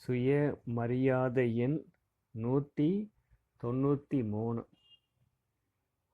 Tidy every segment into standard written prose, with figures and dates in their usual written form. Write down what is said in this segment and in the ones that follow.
சுயமரியாதை எண் 193.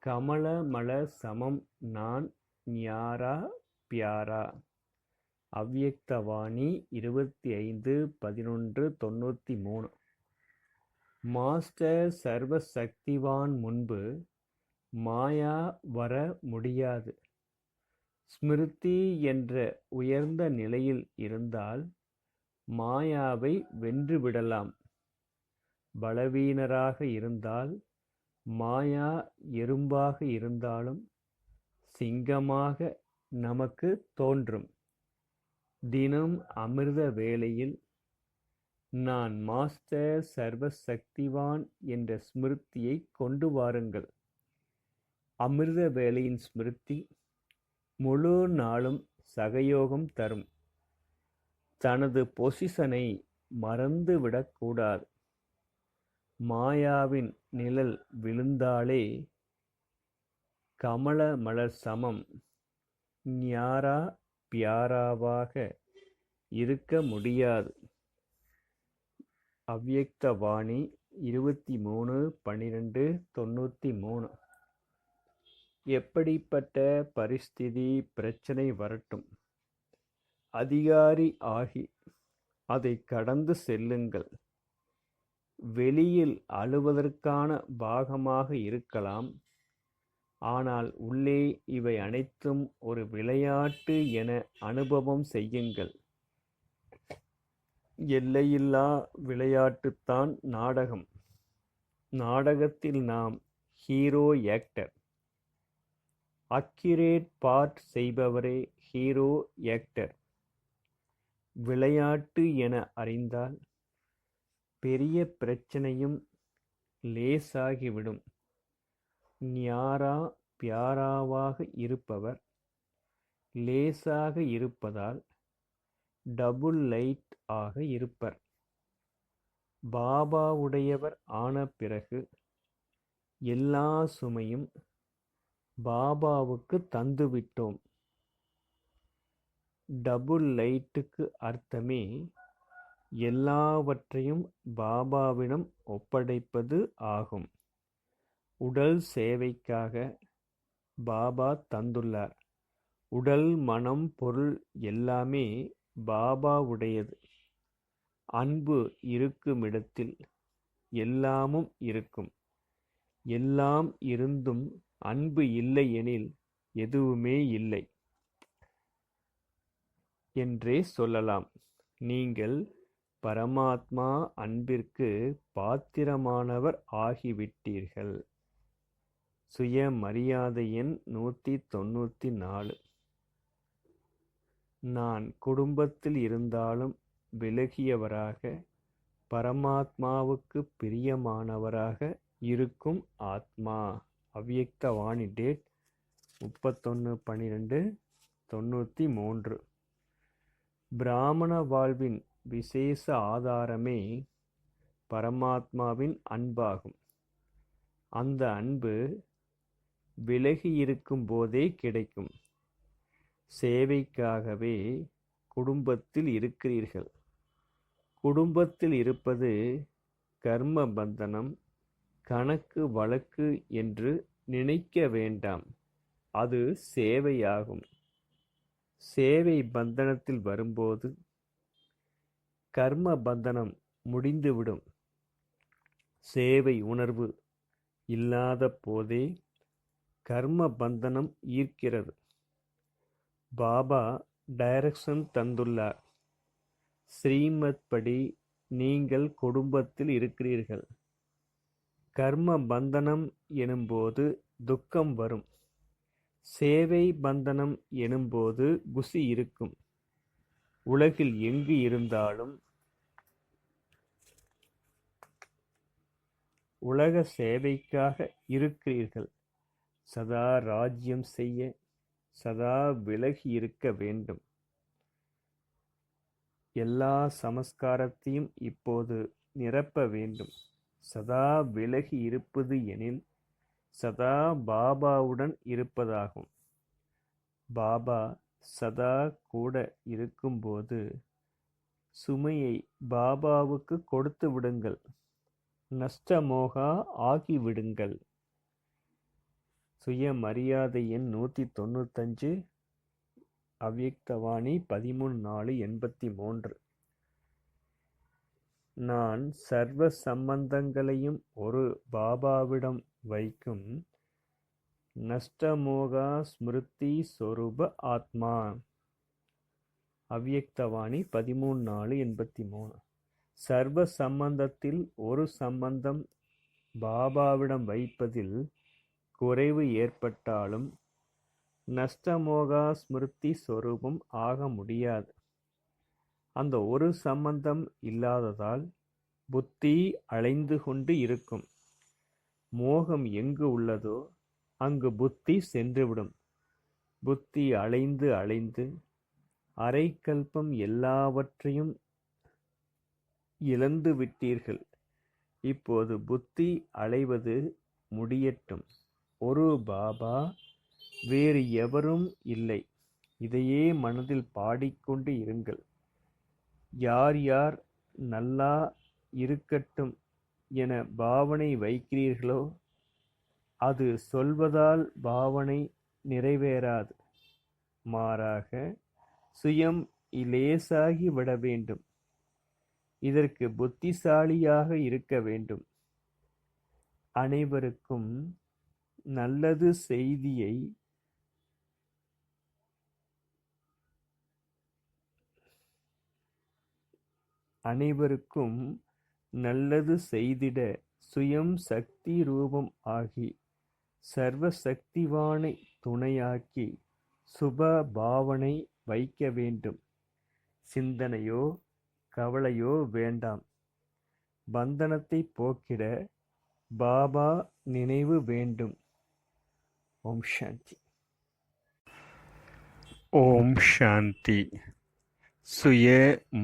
கமலமல சமம் நான் ஞாரா பியாரா. அவ்யக்தவாணி 25/11/93. மாஸ்டர் சர்வசக்திவான் முன்பு மாயா வர முடியாது. ஸ்மிருதி என்ற உயர்ந்த நிலையில் இருந்தால் மாயாவை வென்றுவிடலாம். பலவீனராக இருந்தால் மாயா எறும்பாக இருந்தாலும் சிங்கமாக நமக்கு தோன்றும். தினம் அமிர்த வேளையில் நான் மாஸ்டர் சர்வசக்திவான் என்ற ஸ்மிருதியை கொண்டு வாருங்கள். அமிர்த வேளையின் ஸ்மிருதி முழு நாளும் சகயோகம் தரும். தனது பொசிஷனை மறந்துவிடக்கூடாது. மாயாவின் நிழல் விழுந்தாலே கமல மலர் சமம் ஞாரா பியாராவாக இருக்க முடியாது. அவ்யக்தவாணி 23/12/93. எப்படிப்பட்ட பரிஸ்திதி பிரச்சனை வரட்டும், அதிகாரி ஆகி அதை கடந்து செல்லுங்கள். வெளியில் அழுவதற்கான பாகமாக இருக்கலாம், ஆனால் உள்ளே இவை அனைத்தும் ஒரு விளையாட்டு என அனுபவம் செய்யுங்கள். எல்லையில்லா விளையாட்டுத்தான் நாடகம். நாடகத்தில் நாம் ஹீரோ ஆக்டர். அக்யூரேட் பார்ட் செய்பவரே ஹீரோ ஆக்டர். விளையாட்டு என அறிந்தால் பெரிய பிரச்சனையும் லேசாகிவிடும். ஞாரா பியாராவாக இருப்பவர் லேசாக இருப்பதால் டபுள் லைட் ஆக இருப்பர். பாபாவுடையவர் ஆன பிறகு எல்லா சுமையும் பாபாவுக்கு தந்துவிட்டோம். டபுள் லைட்டுக்கு அர்த்தமே எல்லாவற்றையும் பாபாவிடம் ஒப்படைப்பது ஆகும். உடல் சேவைக்காக பாபா தந்துள்ளார். உடல், மனம், பொருள் எல்லாமே பாபாவுடையது. அன்பு இருக்குமிடத்தில் எல்லாமும் இருக்கும். எல்லாம் இருந்தும் அன்பு இல்லையெனில் எதுவுமே இல்லை என்றே சொல்லலாம். நீங்கள் பரமாத்மா அன்பிற்கு பாத்திரமானவர் ஆகிவிட்டீர்கள். சுயமரியாதை எண் 194. நான் குடும்பத்தில் இருந்தாலும் விலகியவராக, பரமாத்மாவுக்கு பிரியமானவராக இருக்கும் ஆத்மா. அவ்யக்தவாணி டேட் 31/12/93. பிராமண வாழ்வின் விசேஷ ஆதாரமே பரமாத்மாவின் அன்பாகும். அந்த அன்பு விலகியிருக்கும் போதே கிடைக்கும். சேவைக்காகவே குடும்பத்தில் இருக்கிறீர்கள். குடும்பத்தில் இருப்பது கர்ம பந்தனம், கணக்கு வழக்கு என்று நினைக்க வேண்டாம். அது சேவையாகும். சேவை பந்தனத்தில் வரும்போது கர்ம பந்தனம் முடிந்துவிடும். சேவை உணர்வு இல்லாத போதே கர்ம பந்தனம் ஈர்க்கிறது. பாபா டைரக்ஷன் தந்துள்ளார். ஸ்ரீமத் படி நீங்கள் குடும்பத்தில் இருக்கிறீர்கள். கர்ம பந்தனம் எனும்போது துக்கம் வரும். சேவை பந்தனம் எனும்போது குஷி இருக்கும். உலகில் எங்கு இருந்தாலும் உலக சேவைக்காக இருக்கிறீர்கள். சதா ராஜ்யம் செய்ய சதா விலகி இருக்க வேண்டும். எல்லா சமஸ்காரத்தையும் இப்போது நிரப்ப வேண்டும். சதா விலகி இருப்பது எனில் சதா பாபாவுடன் இருப்பதாகும். பாபா சதா கூட இருக்கும்போது சுமையை பாபாவுக்கு கொடுத்து விடுங்கள். நஷ்டமோகா ஆகிவிடுங்கள். சுயமரியாதை எண் 195. அவ்யக்தவாணி 13/4/83. நான் சர்வ சம்பந்தங்களையும் ஒரு பாபாவிடம் வைக்கும் நஷ்டமோகா ஸ்மிருதி சொரூப ஆத்மா. அவ்யக்தவாணி 13/4/83. சர்வ சம்பந்தத்தில் ஒரு சம்பந்தம் பாபாவிடம் வைப்பதில் குறைவு ஏற்பட்டாலும் நஷ்டமோகா ஸ்மிருதி சொரூபம் ஆக முடியாது. அந்த ஒரு சம்பந்தம் இல்லாததால் புத்தி அலைந்து கொண்டு இருக்கும். மோகம் எங்கு உள்ளதோ அங்கு புத்தி சென்றுவிடும். புத்தி அலைந்து அலைந்து அரைக்கல்பம் எல்லாவற்றையும் இழந்து விட்டீர்கள். இப்போது புத்தி அலைவது முடியட்டும். ஒரு பாபா, வேறு எவரும் இல்லை. இதையே மனதில் பாடிக்கொண்டு இருங்கள். யார் யார் நல்லா இருக்கட்டும் என பாவனை வைக்கிறீர்களோ அது சொல்வதால் பாவனை நிறைவேறாது. மாறாக சுயம் லேசாகி விட வேண்டும். இதற்கு புத்திசாலியாக இருக்க வேண்டும். அனைவருக்கும் நல்லது செய்தியை அனைவருக்கும் நல்லது செய்திட சுயம் சக்தி ரூபம் ஆகி சர்வ சக்திவானை துணையாக்கி சுப பாவனை வைக்க வேண்டும். சிந்தனையோ கவலையோ வேண்டாம். பந்தனத்தை போக்கிட பாபா நினைவு வேண்டும். ஓம் சாந்தி. ஓம் சாந்தி. சுய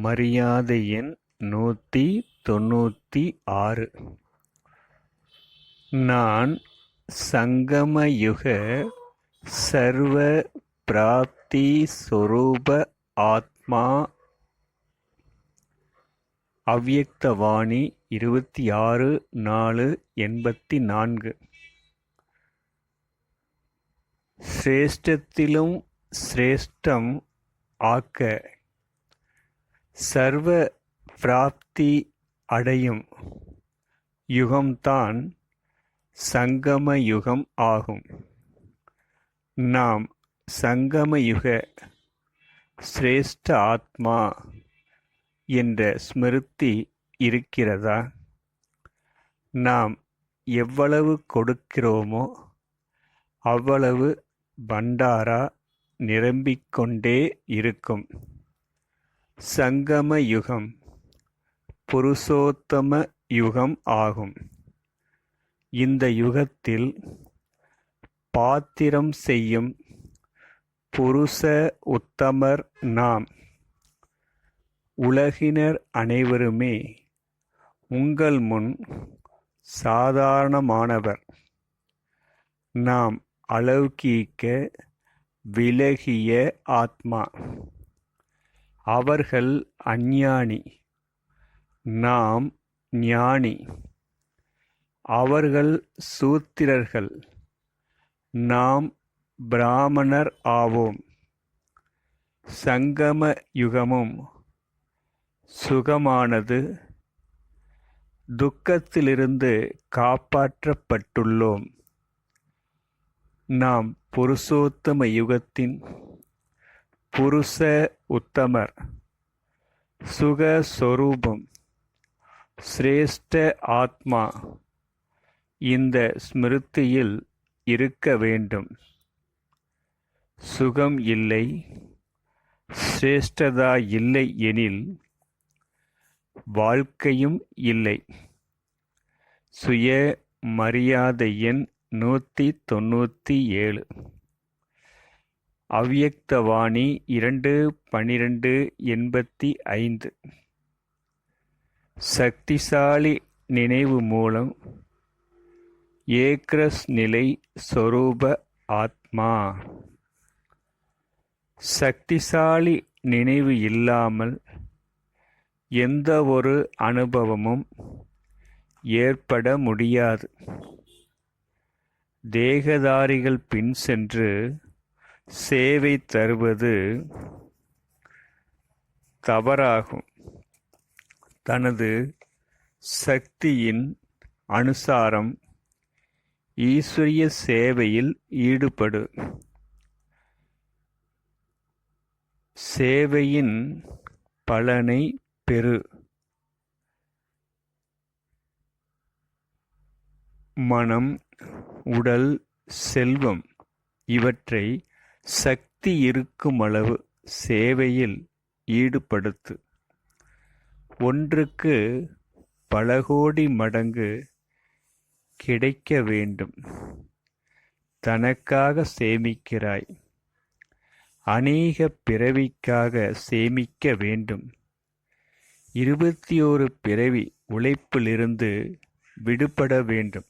மரியாதை எண் 196. நான் சங்கமயுக சர்வ பிராப்தி சொரூப ஆத்மா. அவ்யக்தவாணி 26/4/84. சிரேஷ்டத்திலும் சிரேஷ்டம் ஆக்க சர்வ பிராப்தி அடையும் யுகம்தான் சங்கம யுகம் ஆகும். நாம் சங்கமயுக சிரேஷ்ட ஆத்மா என்ற ஸ்மிருதி இருக்கிறதா? நாம் எவ்வளவு கொடுக்கிறோமோ அவ்வளவு பண்டாரா நிரம்பிக்கொண்டே இருக்கும். சங்கம யுகம் புருஷோத்தம யுகம் ஆகும். இந்த யுகத்தில் பாத்திரம் செய்யும் புருஷ உத்தமர் நாம். உலகினர் அனைவருமே உங்கள் முன் சாதாரணமானவர். நாம் அலௌகீக விலகிய ஆத்மா. அவர்கள் அஞ்ஞானி, நாம் ஞானி. அவர்கள் சூத்திரர்கள், நாம் பிராமணர் ஆவோம். சங்கம யுகமும் சுகமானது. துக்கத்திலிருந்து காப்பாற்றப்பட்டுள்ளோம். நாம் புருஷோத்தம யுகத்தின் புருஷ உத்தமர். சுகஸ்வரூபம், சிரேஷ்ட ஆத்மா. இந்த ஸ்மிருதியில் இருக்க வேண்டும். சுகம் இல்லை, சிரேஷ்டதா இல்லை எனில் வாழ்க்கையும் இல்லை. சுய மரியாதை எண் 197. அவ்யக்தவாணி 2/12/85. சக்திசாலி நினைவு மூலம் ஏக்ரஸ் நிலை சொரூப ஆத்மா. சக்திசாலி நினைவு இல்லாமல் எந்த ஒரு அனுபவமும் ஏற்பட முடியாது. தேகதாரிகள் பின் சென்று சேவை தருவது தவறாகும். தனது சக்தியின் அனுசாரம் ஈஸ்வரிய சேவையில் ஈடுபடு. சேவையின் பலனை பெறு. மனம், உடல், செல்வம் இவற்றை சக்தி இருக்குமளவு சேவையில் ஈடுபடுத்து. ஒன்றுக்கு பல கோடி மடங்கு கிடைக்க வேண்டும். தனக்காக சேமிக்கிறாய். அநேக பிறவிக்காக சேமிக்க வேண்டும். 21 பிறவி உழைப்பிலிருந்து விடுபட வேண்டும்.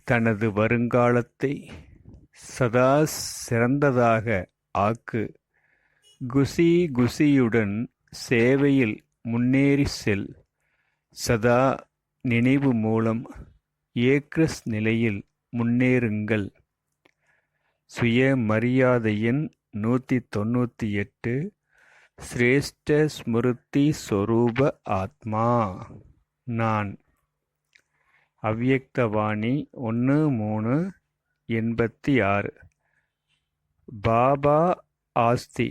தனது வருங்காலத்தை சதா சிறந்ததாக ஆக்கு. குசியுடன் சேவையில் முன்னேறி செல். சதா நினைவு மூலம் ஏக்ரஸ் நிலையில் முன்னேறுங்கள். சுயமரியாதையின் 198 சிரேஷ்ட ஸ்மிருதி ஸ்வரூப ஆத்மா நான். அவ்யக்தவாணி 1-3-86. பாபா ஆஸ்தி.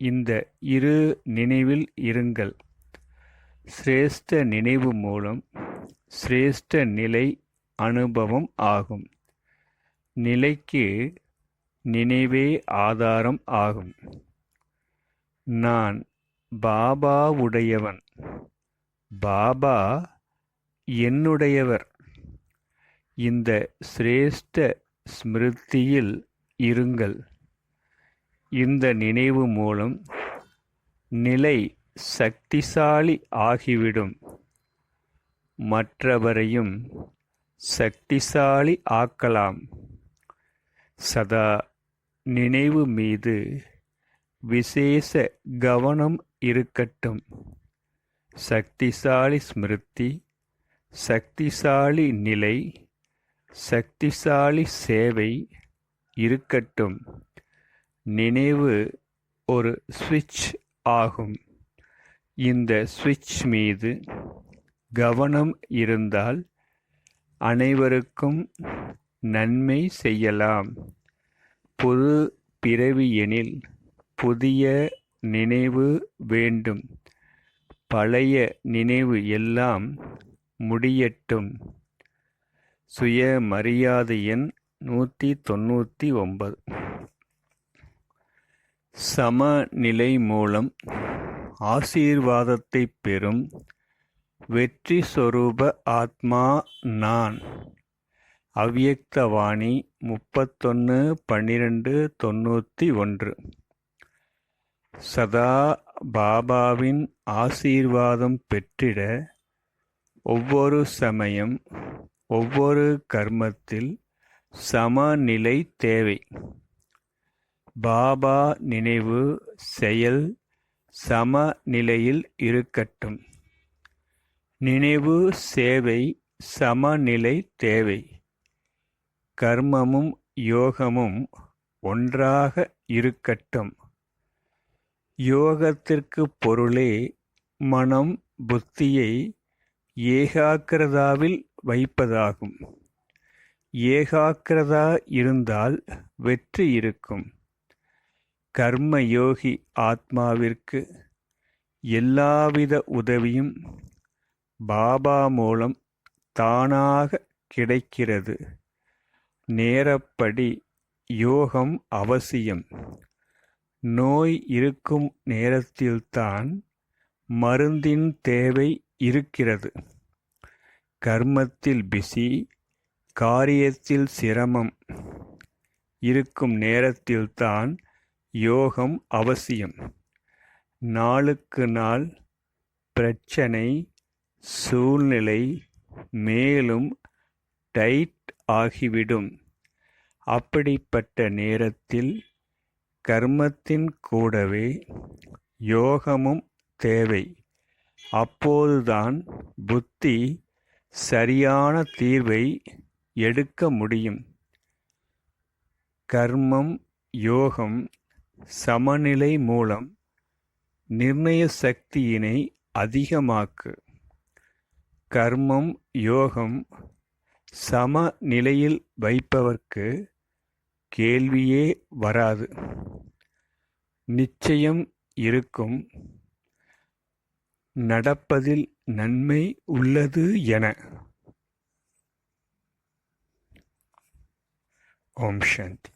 இந்த இரு நினைவில் இருங்கள். சிரேஷ்ட நினைவு மூலம் சிரேஷ்ட நிலை அனுபவம் ஆகும். நிலைக்கு நினைவே ஆதாரம் ஆகும். நான் பாபாவுடையவன். பாபா என்னுடையவர். இந்த சிரேஷ்ட ஸ்மிருதியில் இருங்கள். இந்த நினைவு மூலம் நிலை சக்திசாலி ஆகிவிடும். மற்றவரையும் சக்திசாலி ஆக்கலாம். சதா நினைவு மீது விசேஷ கவனம் இருக்கட்டும். சக்திசாலி ஸ்மிருதி, சக்திசாலி நிலை, சக்திசாலி சேவை இருக்கட்டும். நினைவு ஒரு ஸ்விட்ச் ஆகும். இந்த ஸ்விட்ச் மீது கவனம் இருந்தால் அனைவருக்கும் நன்மை செய்யலாம். புது பிறவி எனில் புதிய நினைவு வேண்டும். பழைய நினைவு எல்லாம் முடியட்டும். சுயமரியாதை எண் 199. சமநிலை மூலம் ஆசீர்வாதத்தை பெறும் வெற்றி சொரூப ஆத்மா நான். அவ்யக்தவாணி 31-12-91. சதா பாபாவின் ஆசீர்வாதம் பெற்றிட ஒவ்வொரு சமயம் ஒவ்வொரு கர்மத்தில் சமநிலை தேவை. பாபா நினைவு செயல் சமநிலையில் இருக்கட்டும். நினைவு சேவை சமநிலை தேவை. கர்மமும் யோகமும் ஒன்றாக இருக்கட்டும். யோகத்திற்கு பொருளே மனம் புத்தியை ஏகாக்கிரதாவில் வைப்பதாகும். ஏகாக்கிரதா இருந்தால் வெற்றி இருக்கும். கர்மயோகி ஆத்மாவிற்கு எல்லாவித உதவியும் பாபா மூலம் தானாக கிடைக்கிறது. நேரப்படி யோகம் அவசியம். நோய் இருக்கும் நேரத்தில்தான் மருந்தின் தேவை இருக்கிறது. கர்மத்தில் பிஸி, காரியத்தில் சிரமம் இருக்கும் நேரத்தில்தான் யோகம் அவசியம். நாளுக்கு நாள் பிரச்சனை, சூழ்நிலை மேலும் டைட் ஆகிவிடும். அப்படிப்பட்ட நேரத்தில் கர்மத்தின் கூடவே யோகமும் தேவை. அப்போதுதான் புத்தி சரியான தீர்வை எடுக்க முடியும். கர்மம் யோகம் சமநிலை மூலம் நிர்ணய சக்தியினை அதிகமாக்கு. கர்மம் யோகம் சமநிலையில் வைப்பவர்க்கு கேள்வியே வராது. நிச்சயம் இருக்கும். நடப்பதில் நன்மை உள்ளது என. ஓம் சாந்தி.